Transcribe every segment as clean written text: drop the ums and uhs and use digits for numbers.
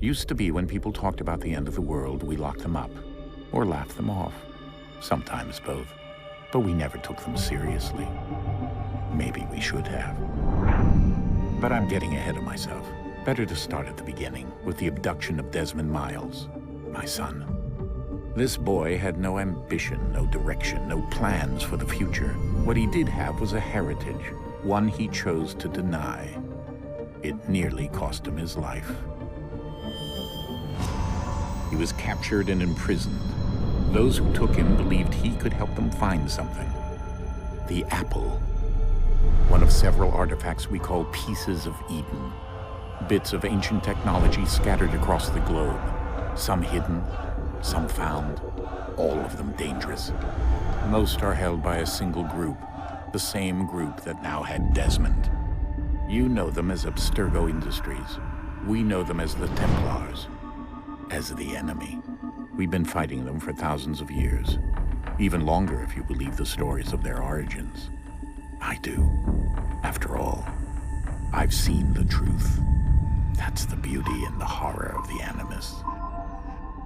Used to be when people talked about the end of the world, we locked them up, or laughed them off. Sometimes both. But we never took them seriously. Maybe we should have. But I'm getting ahead of myself. Better to start at the beginning, with the abduction of Desmond Miles, my son. This boy had no ambition, no direction, no plans for the future. What he did have was a heritage, one he chose to deny. It nearly cost him his life. He was captured and imprisoned. Those who took him believed he could help them find something. The apple. One of several artifacts we call pieces of Eden. Bits of ancient technology scattered across the globe. Some hidden, some found, all of them dangerous. Most are held by a single group, the same group that now had Desmond. You know them as Abstergo Industries. We know them as the Templars. As the enemy. We've been fighting them for thousands of years. Even longer if you believe the stories of their origins. I do. After all, I've seen the truth. That's the beauty and the horror of the Animus.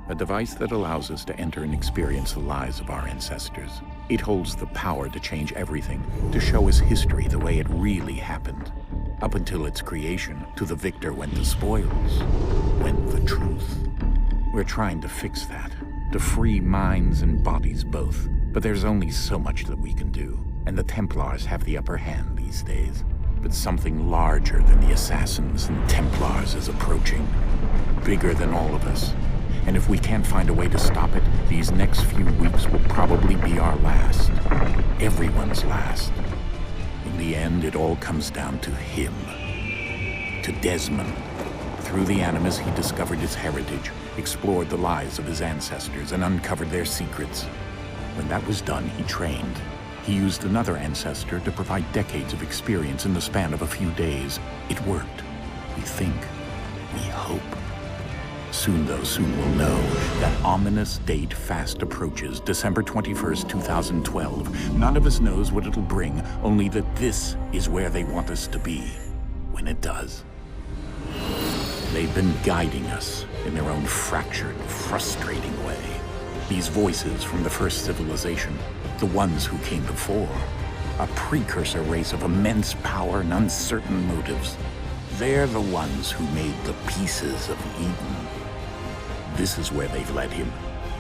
A device that allows us to enter and experience the lives of our ancestors. It holds the power to change everything, to show us history the way it really happened. Up until its creation, to the victor went the spoils, went the truth. We're trying to fix that, to free minds and bodies both. But there's only so much that we can do, and the Templars have the upper hand these days. But something larger than the Assassins and Templars is approaching, bigger than all of us. And if we can't find a way to stop it, these next few weeks will probably be our last. Everyone's last. In the end, it all comes down to him. To Desmond. Through the Animus, he discovered his heritage, explored the lives of his ancestors, and uncovered their secrets. When that was done, he trained. He used another ancestor to provide decades of experience in the span of a few days. It worked. We think. We hope. Soon we'll know. That ominous date fast approaches, December 21st, 2012. None of us knows what it'll bring, only that this is where they want us to be, when it does. They've been guiding us in their own fractured, frustrating way. These voices from the first civilization, the ones who came before, a precursor race of immense power and uncertain motives. They're the ones who made the pieces of Eden. This is where they've led him,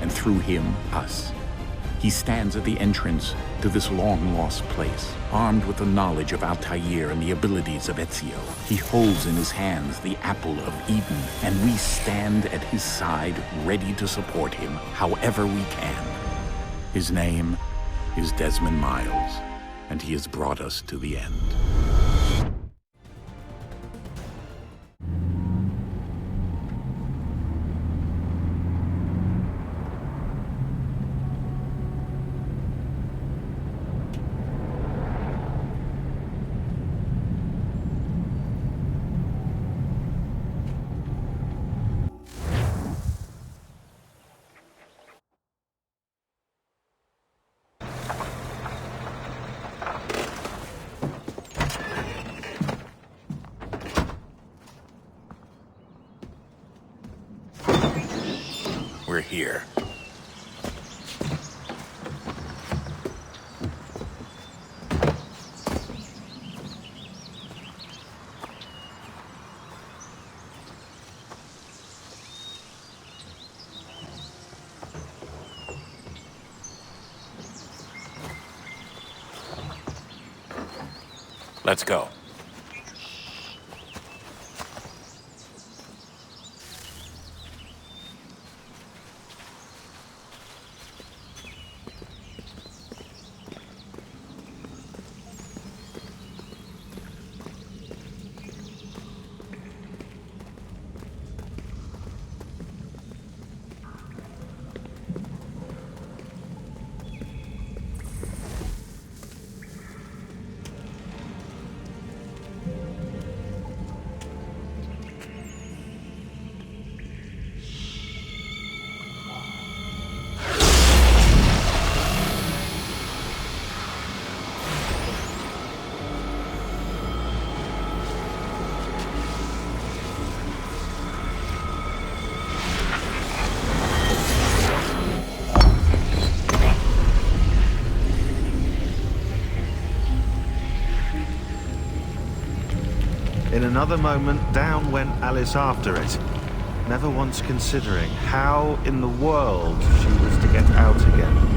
and through him, us. He stands at the entrance to this long-lost place, armed with the knowledge of Altair and the abilities of Ezio. He holds in his hands the apple of Eden, and we stand at his side, ready to support him however we can. His name is Desmond Miles, and he has brought us to the end. Let's go. In another moment, down went Alice after it, never once considering how in the world she was to get out again.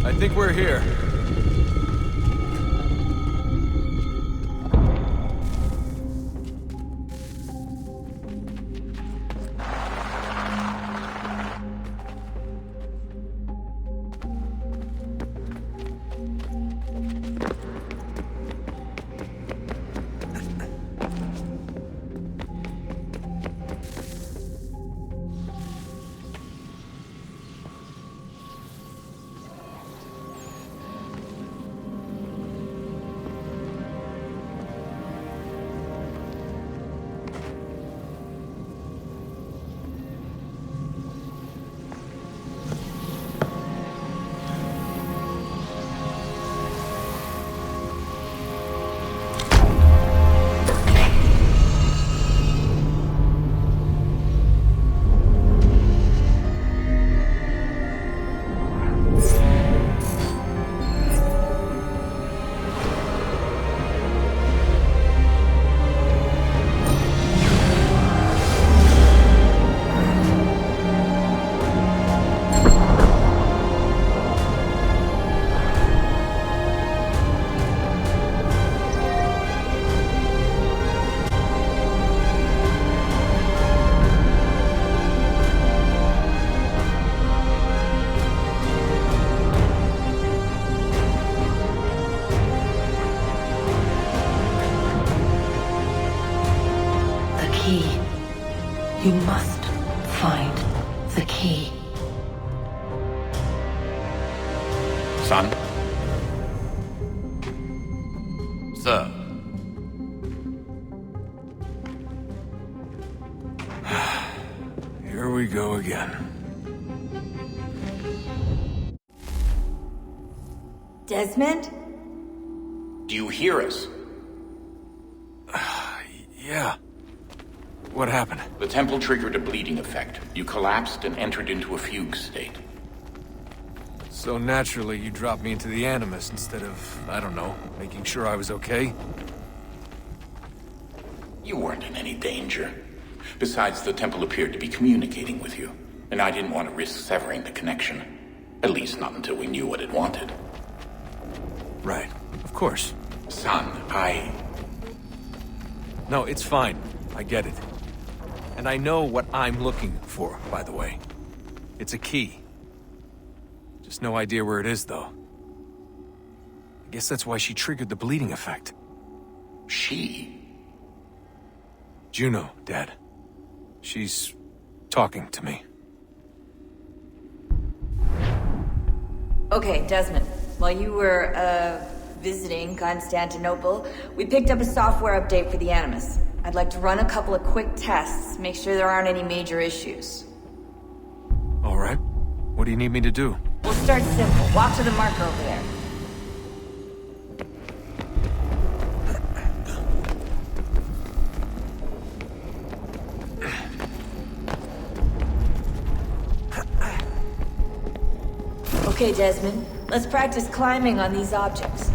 I think we're here. You must find the key. Son? Sir. Here we go again. Desmond? Do you hear us? Yeah. What happened? The temple triggered a bleeding effect. You collapsed and entered into a fugue state. So naturally, you dropped me into the Animus instead of, I don't know, making sure I was okay? You weren't in any danger. Besides, the temple appeared to be communicating with you, and I didn't want to risk severing the connection. At least not until we knew what it wanted. Right. Of course. Son, No, it's fine. I get it. And I know what I'm looking for, by the way. It's a key. Just no idea where it is, though. I guess that's why she triggered the bleeding effect. She? Juno, Dad. She's talking to me. Okay, Desmond. While you were, visiting Constantinople, we picked up a software update for the Animus. I'd like to run a couple of quick tests, make sure there aren't any major issues. All right. What do you need me to do? We'll start simple. Walk to the marker over there. Okay, Desmond. Let's practice climbing on these objects.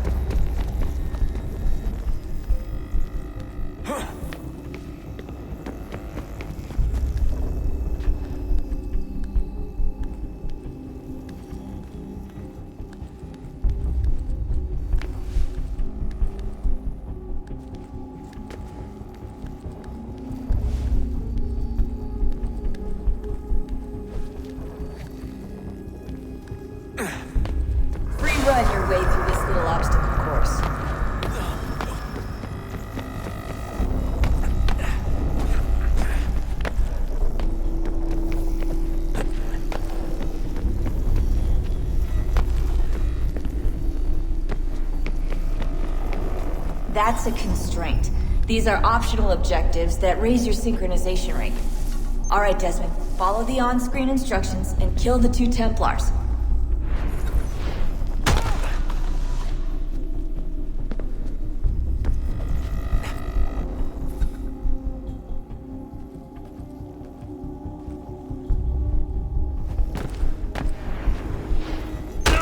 Run your way through this little obstacle course. That's a constraint. These are optional objectives that raise your synchronization rate. All right, Desmond, follow the on-screen instructions and kill the 2 Templars.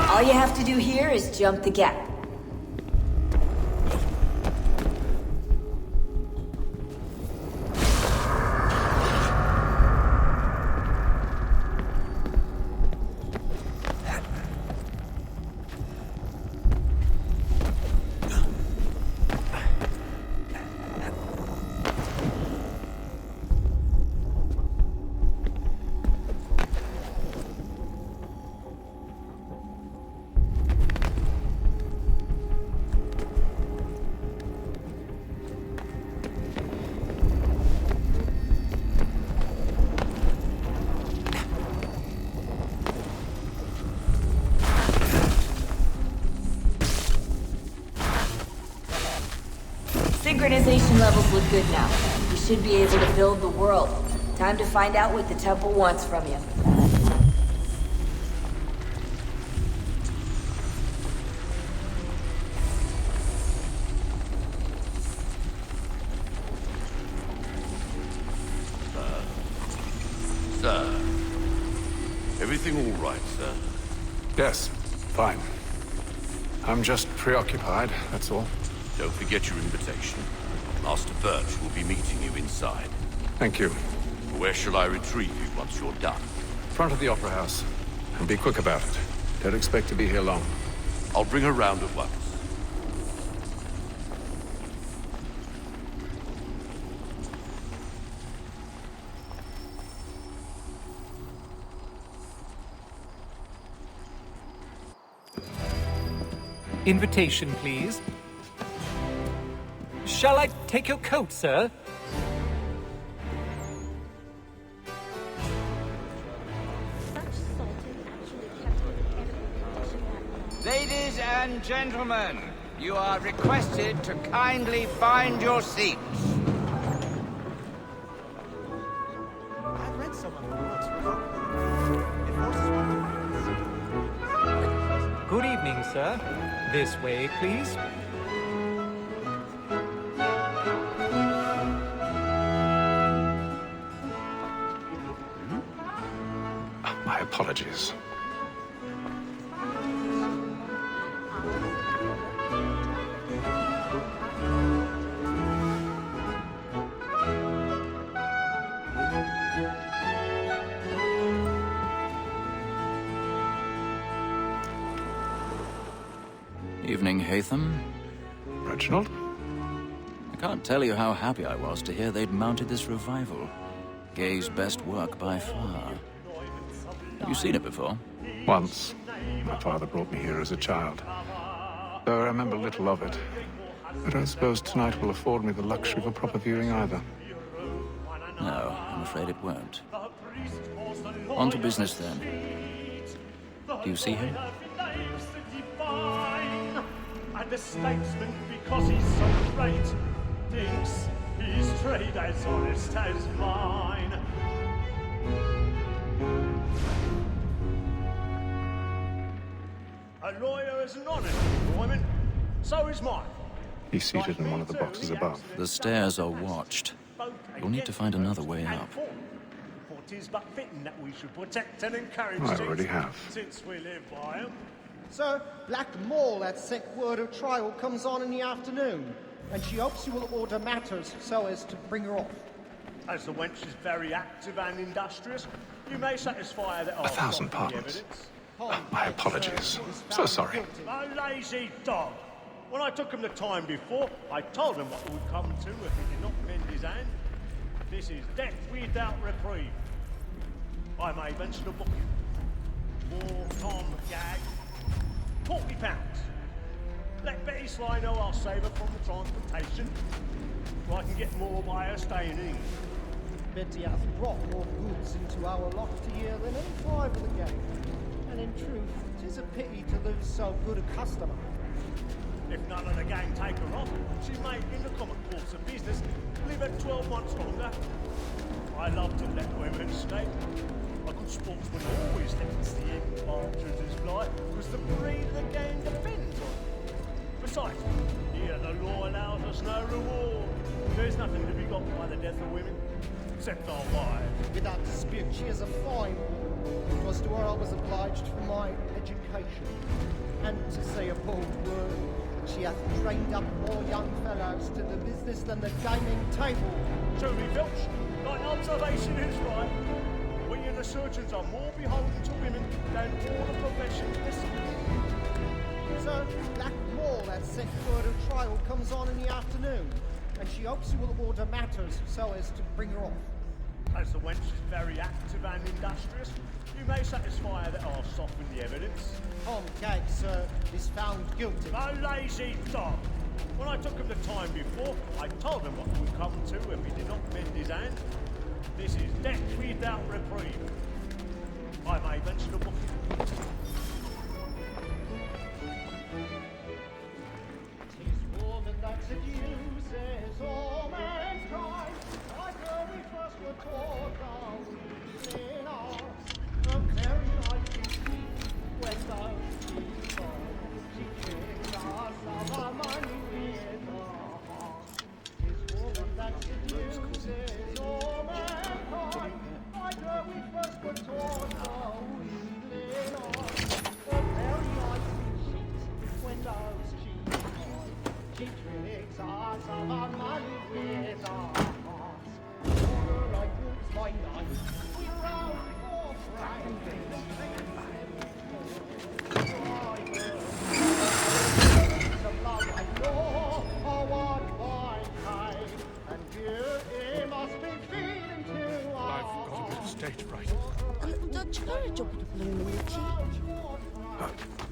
All you have to do here is jump the gap. Synchronization levels look good now. You should be able to build the world. Time to find out what the temple wants from you. Sir. Everything all right, sir? Yes, fine. I'm just preoccupied, that's all. Don't forget your invitation. Master Birch will be meeting you inside. Thank you. Where shall I retrieve you once you're done? Front of the Opera House. And be quick about it. Don't expect to be here long. I'll bring her round at once. Invitation, please. Shall I take your coat, sir? Ladies and gentlemen, you are requested to kindly find your seats. I've read someone who wants Good evening, sir. This way, please. My apologies. Evening, Hatham. Reginald? I can't tell you how happy I was to hear they'd mounted this revival. Gay's best work by far. Have you seen it before? Once. My father brought me here as a child. Though I remember little of it. I don't suppose tonight will afford me the luxury of a proper viewing either. No, I'm afraid it won't. On to business then. Do you see him? And the statesman, because he's so great, thinks his trade as honest as mine. A lawyer is an honest employment, so is mine. He's seated in one of the boxes above. The stairs are watched. You'll need to find another way up. For it is but fitting that we should protect and encourage I these, already have. since we live by them. Sir, Black Mall at sent word her trial comes on in the afternoon, and she hopes you will order matters so as to bring her off. As the wench is very active and industrious, you may satisfy that I'll 1,000 stop the pardons. evidence. My apologies. So sorry. A lazy dog. When I took him the time before, I told him what would come to if he did not mend his hand. This is death without reprieve. I may mention a booking. More Tom Gag. £40. Let Betty Sly know I'll save her from the transportation, so I can get more by her staying in. Betty hath brought more goods into our lofty year than any five of the gang. And in truth, 'tis a pity to lose so good a customer. If none of the gang take her off, she may, in the common course of business, live at 12 months longer. I love to let women escape. A good sportsman always lets the end partridges fly, because the breed of the gang depends on it. Besides, here the law allows us no reward. There's nothing to be got by the death of women, except our wives. Without dispute, she is a fine woman. 'Twas to her I was obliged for my education. And to say a bold word, she hath trained up more young fellows to the business than the gaming table. Truly, Filch, thine observation is right. We and the surgeons are more beholden to women than all the professions besides. Sir, Black Mall has sent word her trial comes on in the afternoon, and she hopes you will order matters so as to bring her off. As the wench is very active and industrious, you may satisfy her that I'll soften the evidence. Tom Gag, sir, is found guilty. A lazy dog! When I took him the time before, I told him what would come to if he did not mend his hand. This is death without reprieve. I may mention a booking. 'Tis woman that seduces all mankind. Like her we first were taught our reason ours. A very life we see when those she falls. She tricks us of our money with her heart. 'Tis woman that seduces all mankind. Like her we first were taught our reason ours. A very life we cheat when those she falls. She tricks us of our money with our hearts. Order like wolves by night, we round for some love like law, or what by night. And here it must be feeding to our I've got a bit of stage fright. Don't you know a job with a balloon in the cheek?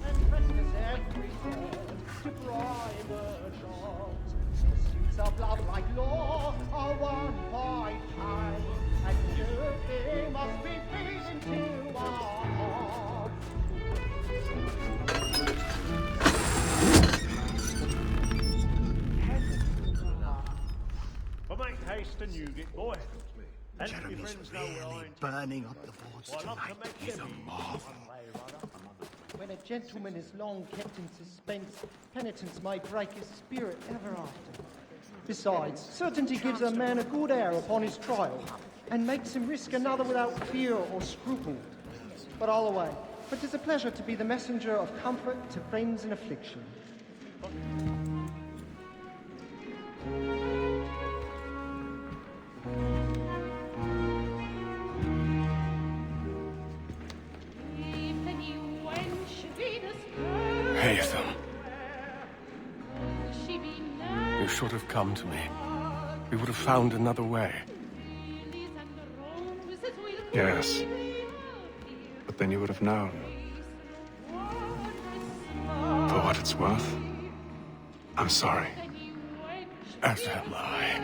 and practice every thought to bribe a chance. Pursuits of love like law are won by time, and here it must be feeding to our hearts. But make haste and you get boy. And your Jeremy's friends know where really I burning up the boards Well, not to tonight. make He's a heavy. moth. When a gentleman is long kept in suspense, penitence may break his spirit ever after. Besides, certainty gives a man a good air upon his trial, and makes him risk another without fear or scruple. But all away, for 'tis a pleasure to be the messenger of comfort to friends in affliction. Haytham. You should have come to me. We would have found another way. Yes. But then you would have known. For what it's worth, I'm sorry. As am I.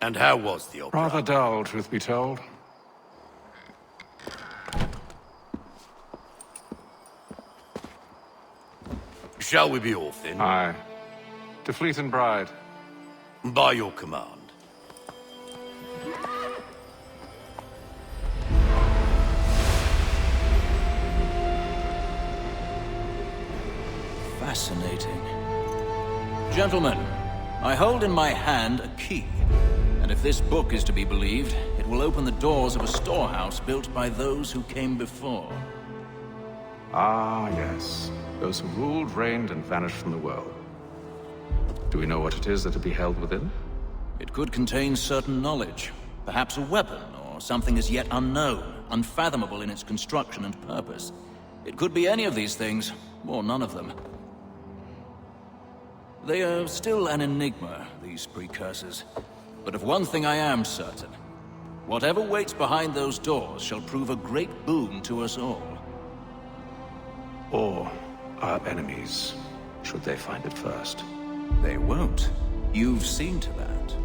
And how was the opera? Rather dull, truth be told. Shall we be off then? Aye. To Fleet and Bride. By your command. Fascinating. Gentlemen, I hold in my hand a key. And if this book is to be believed, it will open the doors of a storehouse built by those who came before. Ah, yes. Those who ruled, reigned, and vanished from the world. Do we know what it is that to be held within? It could contain certain knowledge. Perhaps a weapon, or something as yet unknown, unfathomable in its construction and purpose. It could be any of these things, or none of them. They are still an enigma, these precursors. But of one thing I am certain. Whatever waits behind those doors shall prove a great boon to us all. Or our enemies, should they find it first. They won't. You've seen to that.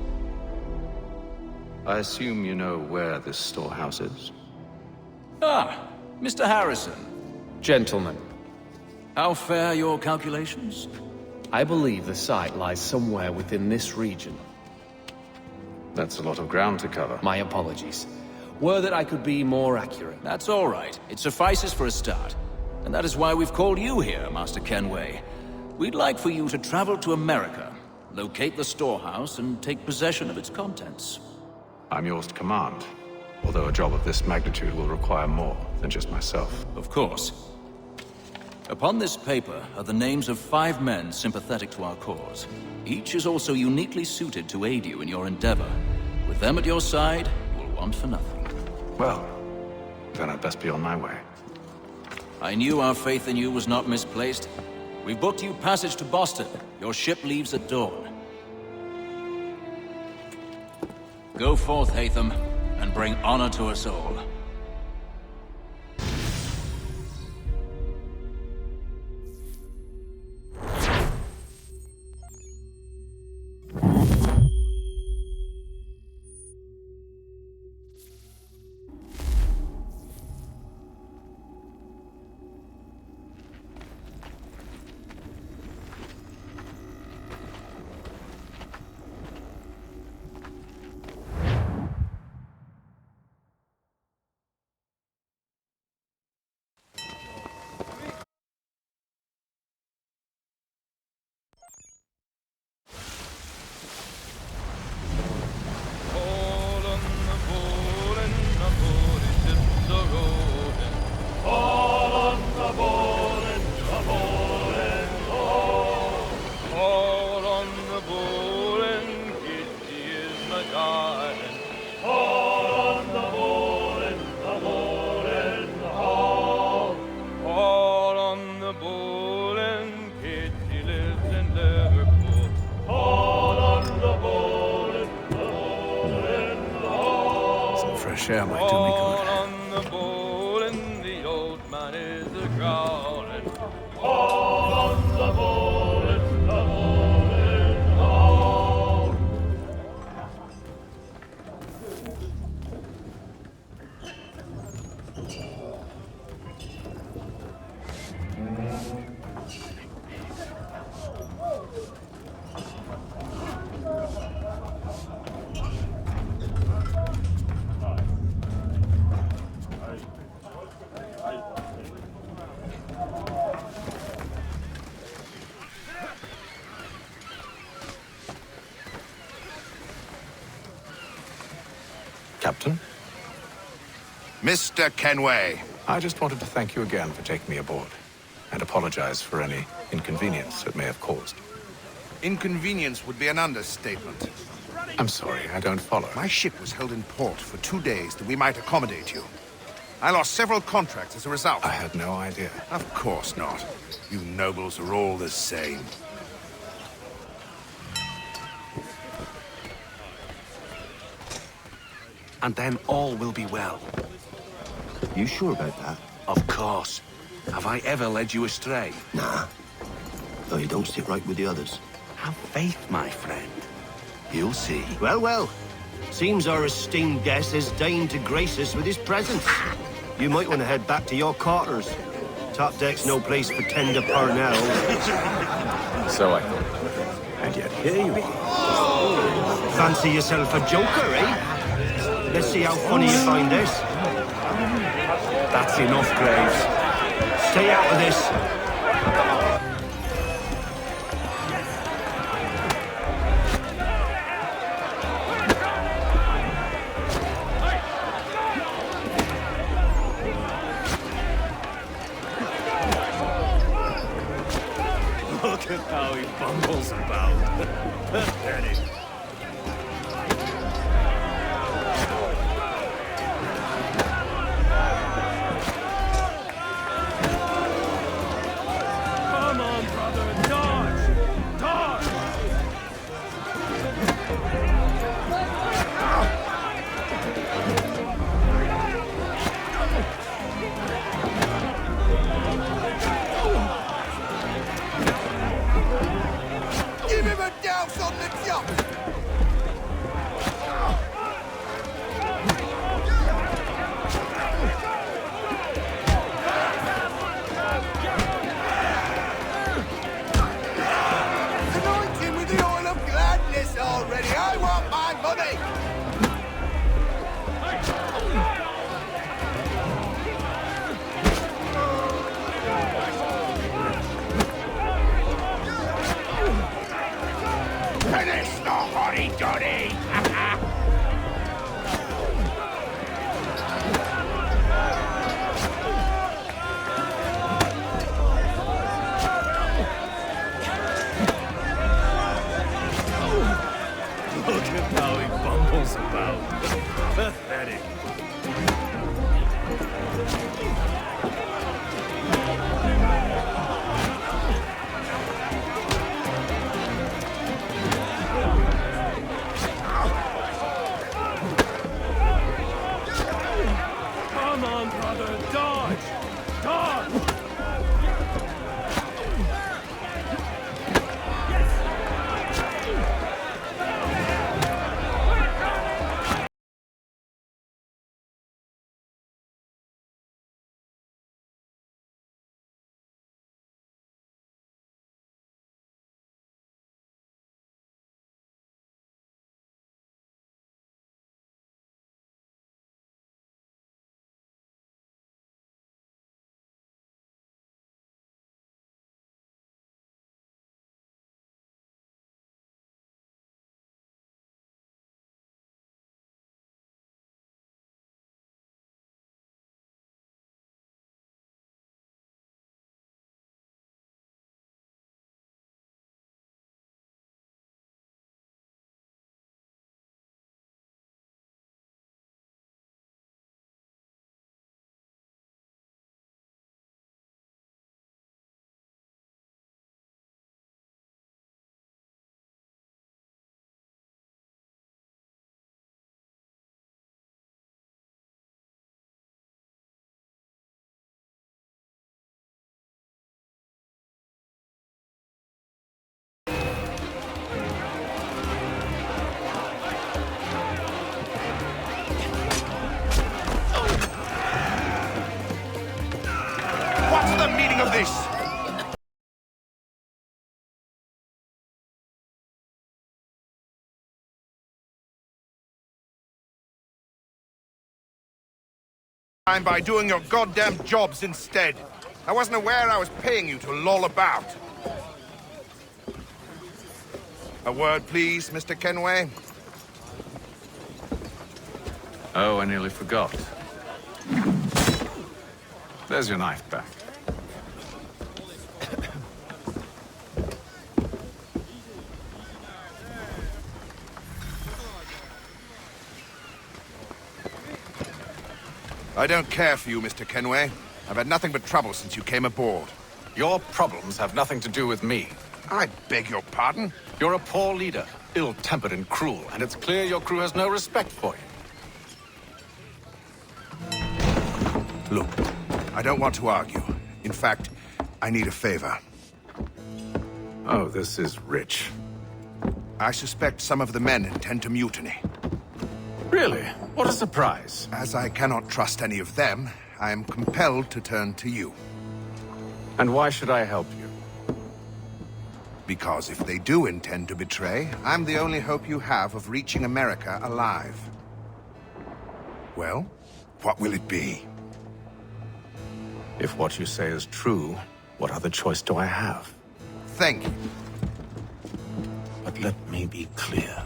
I assume you know where this storehouse is? Ah, Mr. Harrison. Gentlemen, How fare your calculations? I believe the site lies somewhere within this region. That's a lot of ground to cover. My apologies. Were that I could be more accurate. That's all right. It suffices for a start. And that is why we've called you here, Master Kenway. We'd like for you to travel to America, locate the storehouse, and take possession of its contents. I'm yours to command, although a job of this magnitude will require more than just myself. Of course. Upon this paper are the names of 5 men sympathetic to our cause. Each is also uniquely suited to aid you in your endeavor. With them at your side, you will want for nothing. Well, then I'd best be on my way. I knew our faith in you was not misplaced. We've booked you passage to Boston. Your ship leaves at dawn. Go forth, Hatham, and bring honor to us all. Fresh air might do me good. On the bowl and the old man is a-growling. All on the bowl and the bowling hall. Captain? Mr. Kenway. I just wanted to thank you again for taking me aboard, and apologize for any inconvenience it may have caused. Inconvenience would be an understatement. I'm sorry, I don't follow. My ship was held in port for 2 days that we might accommodate you. I lost several contracts as a result. I had no idea. Of course not. You nobles are all the same. And then all will be well. You sure about that? Of course. Have I ever led you astray? Nah. Though you don't sit right with the others. Have faith, my friend. You'll see. Well, well. Seems our esteemed guest has deigned to grace us with his presence. You might want to head back to your quarters. Top deck's no place for tender parnell. So I thought. And yet here you are. Fancy yourself a joker, eh? Let's see how funny you find this. That's enough, Graves. Stay out of this. Look at how he bumbles about. Pathetic. Come on, brother, dodge! Dodge! Give him a douse on the jump! Anoint him with the oil of gladness already! I want my money! Finish the hotty-toddy! Look at how he bumbles about. Pathetic. Come on, brother, dodge! Dodge! What's the meaning of this? Time by doing your goddamn jobs instead. I wasn't aware I was paying you to loll about. A word, please, Mr. Kenway. Oh, I nearly forgot. There's your knife back. I don't care for you, Mr. Kenway. I've had nothing but trouble since you came aboard. Your problems have nothing to do with me. I beg your pardon? You're a poor leader, ill-tempered and cruel, and it's clear your crew has no respect for you. Look, I don't want to argue. In fact, I need a favor. Oh, this is rich. I suspect some of the men intend to mutiny. Really? What a surprise. As I cannot trust any of them, I am compelled to turn to you. And why should I help you? Because if they do intend to betray, I'm the only hope you have of reaching America alive. Well, what will it be? If what you say is true, what other choice do I have? Thank you. But let me be clear.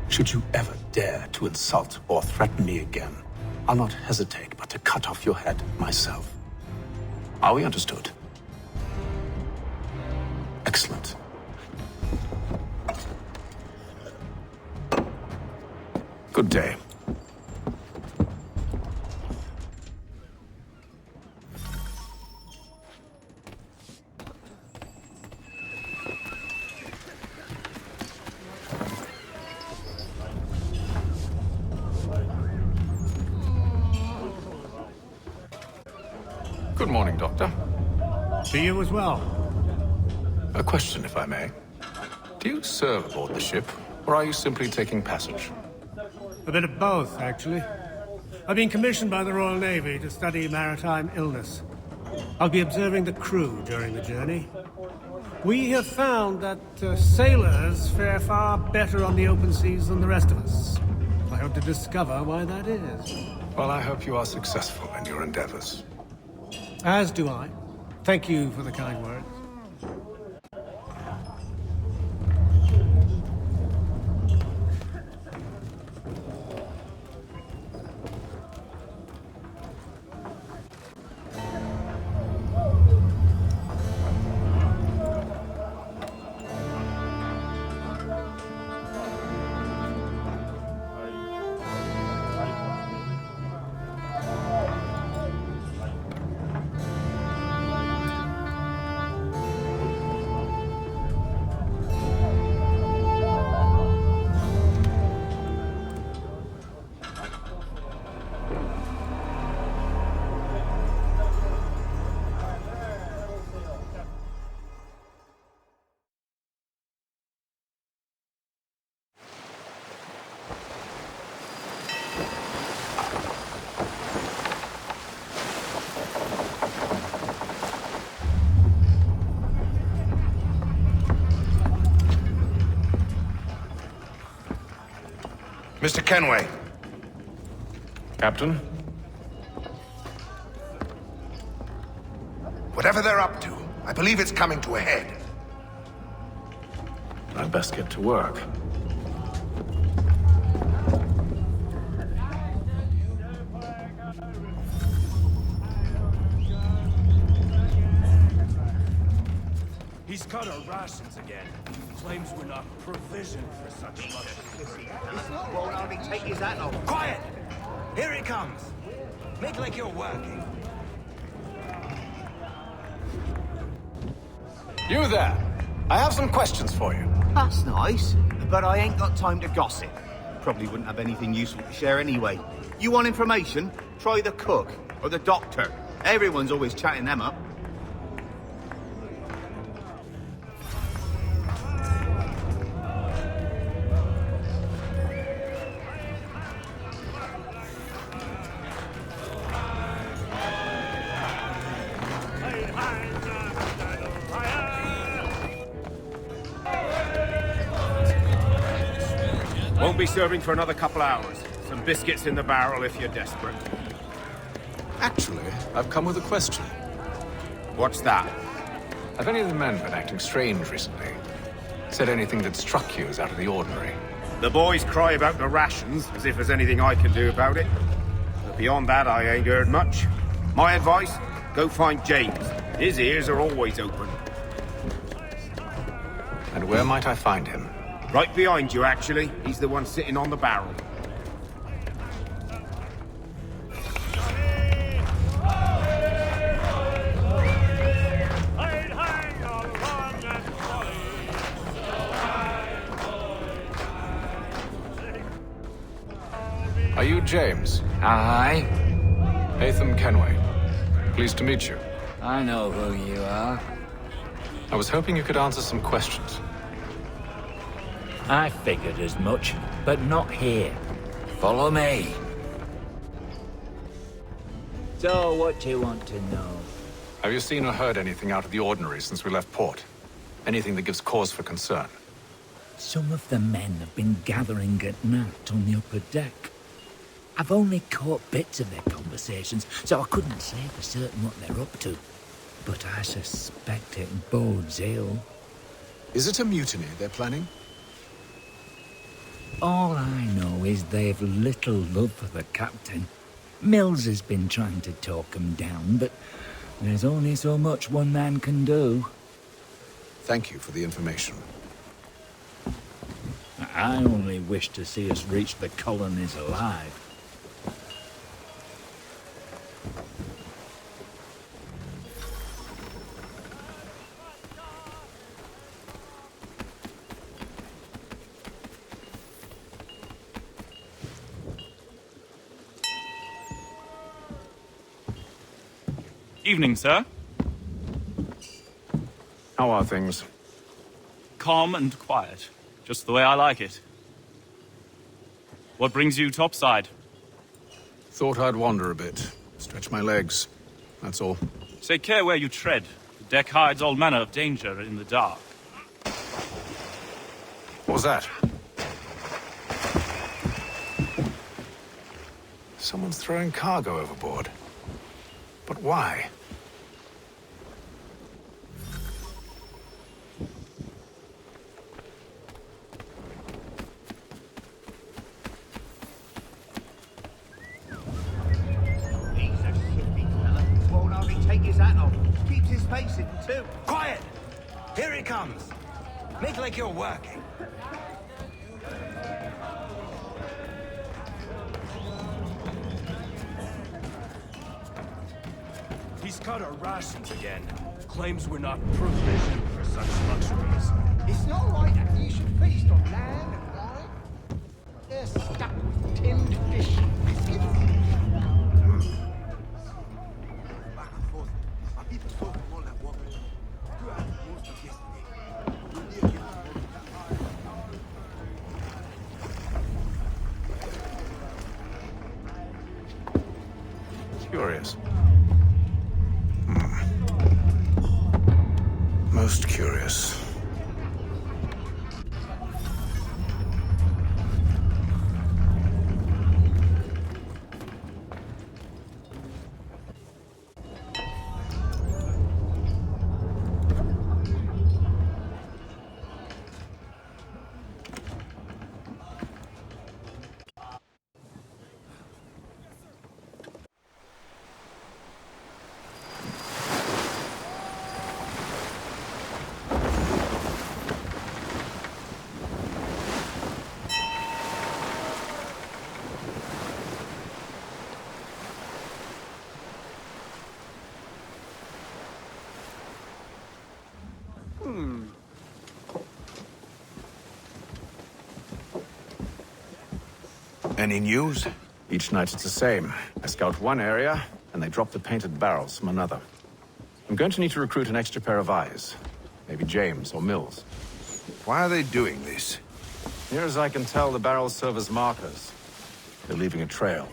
Should you ever dare to insult or threaten me again, I'll not hesitate but to cut off your head myself. Are we understood? Excellent. Good day. Good morning, Doctor. To you as well. A question, if I may. Do you serve aboard the ship, or are you simply taking passage? A bit of both, actually. I've been commissioned by the Royal Navy to study maritime illness. I'll be observing the crew during the journey. We have found that sailors fare far better on the open seas than the rest of us. I hope to discover why that is. Well, I hope you are successful in your endeavors. As do I. Thank you for the kind words. Mr. Kenway. Captain? Whatever they're up to, I believe it's coming to a head. I'd best get to work. He's cut our rations again. Claims we're not provisioned for such luxury. It's not wrong, I'll be taking his hat off. Quiet! Here it comes. Make like you're working. You there! I have some questions for you. That's nice, but I ain't got time to gossip. Probably wouldn't have anything useful to share anyway. You want information? Try the cook or the doctor. Everyone's always chatting them up. Won't be serving for another couple hours. Some biscuits in the barrel if you're desperate. Actually, I've come with a question. What's that? Have any of the men been acting strange recently? Said anything that struck you as out of the ordinary? The boys cry about the rations, as if there's anything I can do about it. But beyond that, I ain't heard much. My advice, go find James. His ears are always open. And where might I find him? Right behind you, actually. He's the one sitting on the barrel. Are you James? Aye. Hatham Kenway. Pleased to meet you. I know who you are. I was hoping you could answer some questions. I figured as much, but not here. Follow me. So, what do you want to know? Have you seen or heard anything out of the ordinary since we left port? Anything that gives cause for concern? Some of the men have been gathering at night on the upper deck. I've only caught bits of their conversations, so I couldn't say for certain what they're up to. But I suspect it bodes ill. Is it a mutiny they're planning? All I know is they've little love for the captain. Mills has been trying to talk him down, but there's only so much one man can do. Thank you for the information. I only wish to see us reach the colonies alive. Evening, sir. How are things? Calm and quiet. Just the way I like it. What brings you topside? Thought I'd wander a bit. Stretch my legs. That's all. Take care where you tread. The deck hides all manner of danger in the dark. What was that? Someone's throwing cargo overboard. But why? Quiet! Here it comes. Make like you're working. He's cut our rations again. Claims we're not provisioned for such luxuries. It's not right that you should feast on land and wine. They're stuck with tinned fish and biscuits. Curious. Most curious. Any news? Each night it's the same. I scout one area, and they drop the painted barrels from another. I'm going to need to recruit an extra pair of eyes. Maybe James or Mills. Why are they doing this? Near as I can tell, the barrels serve as markers. They're leaving a trail.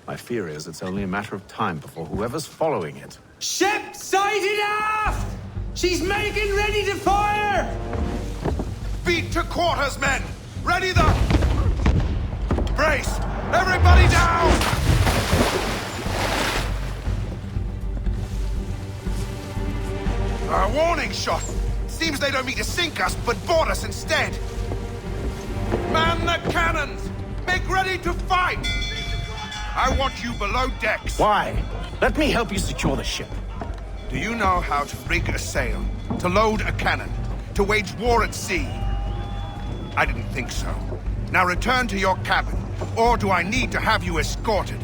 My fear is it's only a matter of time before whoever's following it... Ship sighted aft! She's making ready to fire! Beat to quarters, men! Ready the... Brace! Everybody down! A warning shot! Seems they don't mean to sink us, but board us instead! Man the cannons! Make ready to fight! I want you below decks! Why? Let me help you secure the ship. Do you know how to rig a sail? To load a cannon? To wage war at sea? I didn't think so. Now return to your cabin, or do I need to have you escorted?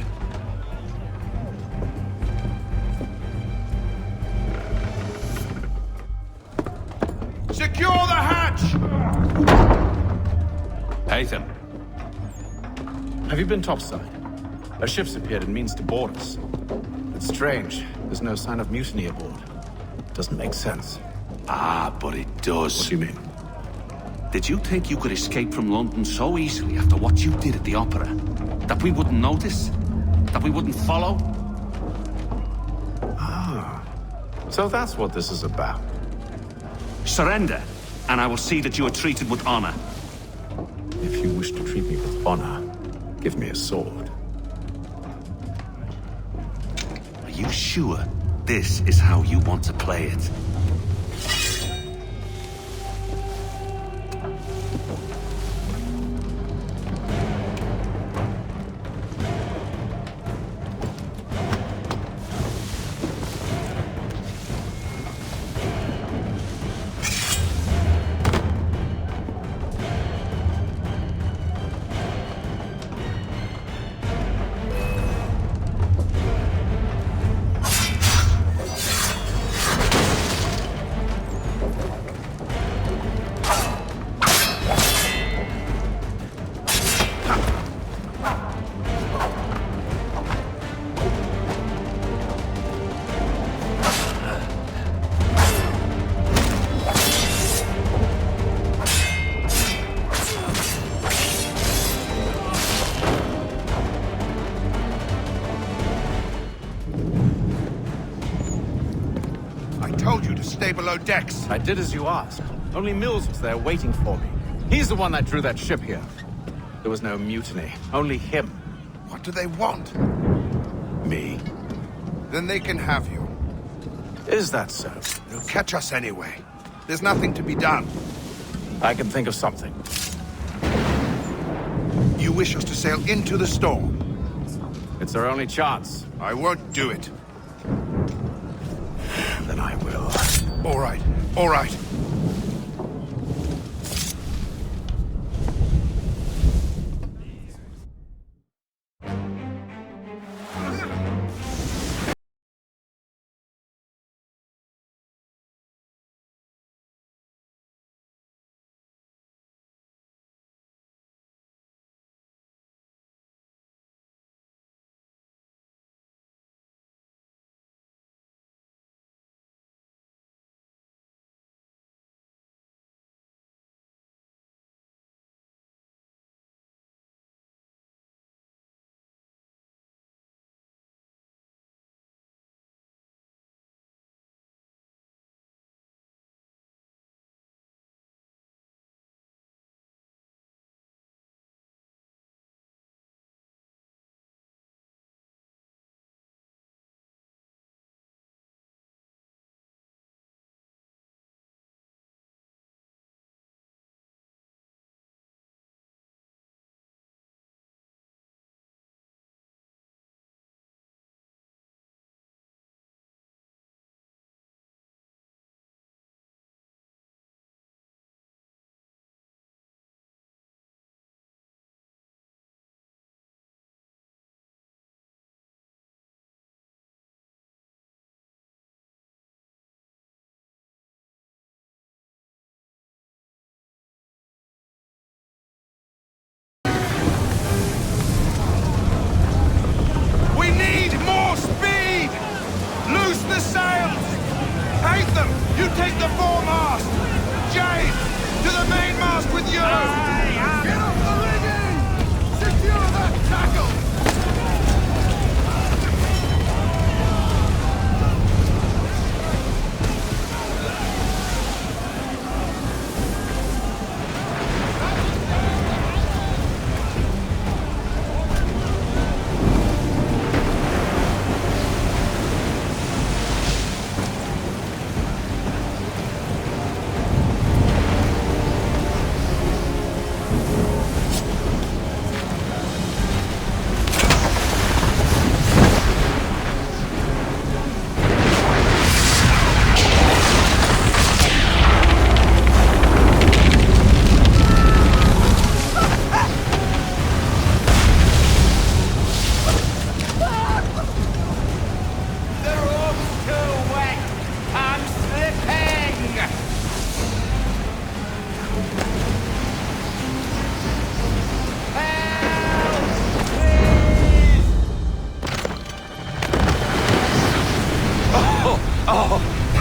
Secure the hatch! Hatham. Have you been topside? A ship's appeared and means to board us. It's strange. There's no sign of mutiny aboard. Doesn't make sense. Ah, but it does. What do you mean? Did you think you could escape from London so easily after what you did at the opera? That we wouldn't notice? That we wouldn't follow? Ah. So that's what this is about. Surrender, and I will see that you are treated with honor. If you wish to treat me with honor, give me a sword. Are you sure this is how you want to play it? Stay below decks. I did as you asked. Only Mills was there waiting for me. He's the one that drew that ship here. There was no mutiny. Only him. What do they want? Me. Then they can have you. Is that so? They'll catch us anyway. There's nothing to be done. I can think of something. You wish us to sail into the storm? It's our only chance. I won't do it. Then I will. All right. All right. You take the foremast! James, to the mainmast with you! Get off the rigging! Secure that tackle!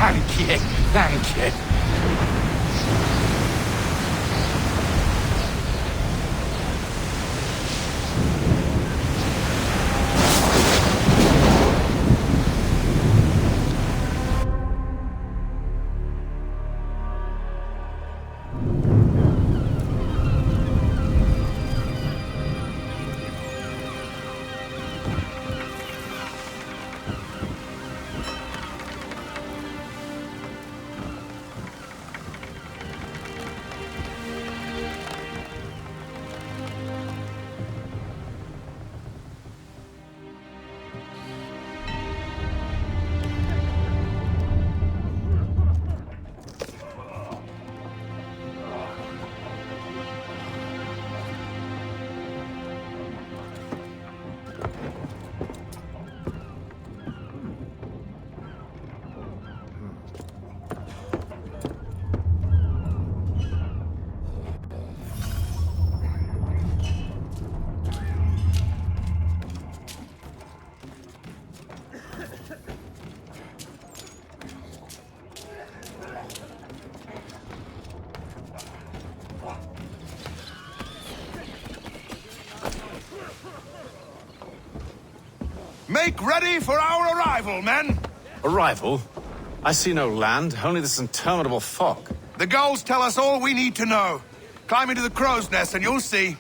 Thank you. Thank you. Make ready for our arrival, men! Arrival? I see no land, only this interminable fog. The gulls tell us all we need to know. Climb into the crow's nest and you'll see.